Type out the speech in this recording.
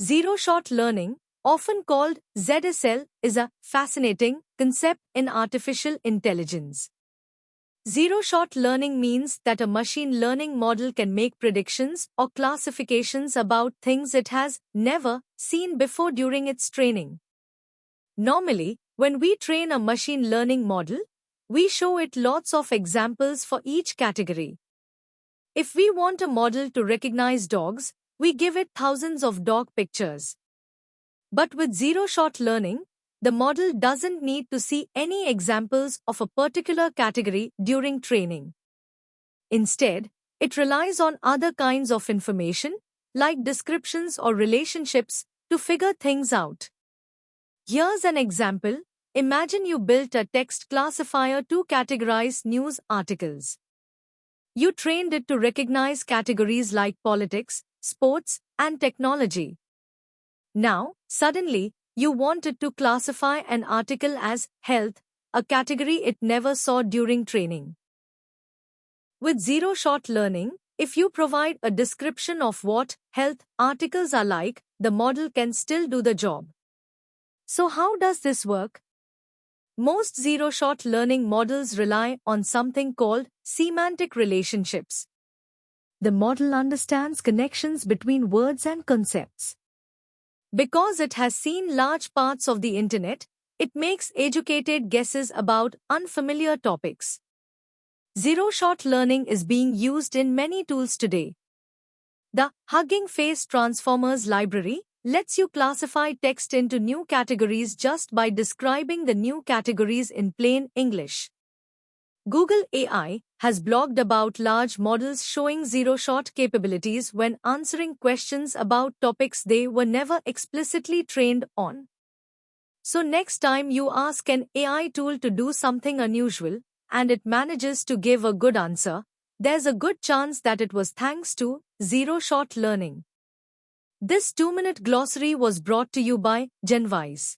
Zero-shot learning, often called ZSL, is a fascinating concept in artificial intelligence. Zero-shot learning means that a machine learning model can make predictions or classifications about things it has never seen before during its training. Normally, when we train a machine learning model, we show it lots of examples for each category. If we want a model to recognize dogs, we give it thousands of dog pictures. But with zero-shot learning, the model doesn't need to see any examples of a particular category during training. Instead, it relies on other kinds of information, like descriptions or relationships, to figure things out. Here's an example. Imagine you built a text classifier to categorize news articles. You trained it to recognize categories like politics, sports, and technology. Now, suddenly, you want it to classify an article as health, a category it never saw during training. With zero-shot learning, if you provide a description of what health articles are like, the model can still do the job. So how does this work? Most zero-shot learning models rely on something called semantic relationships. The model understands connections between words and concepts. Because it has seen large parts of the internet, it makes educated guesses about unfamiliar topics. Zero-shot learning is being used in many tools today. The Hugging Face Transformers library lets you classify text into new categories just by describing the new categories in plain English. Google AI has blogged about large models showing zero-shot capabilities when answering questions about topics they were never explicitly trained on. So next time you ask an AI tool to do something unusual, and it manages to give a good answer, there's a good chance that it was thanks to zero-shot learning. This 2-minute glossary was brought to you by GenWise.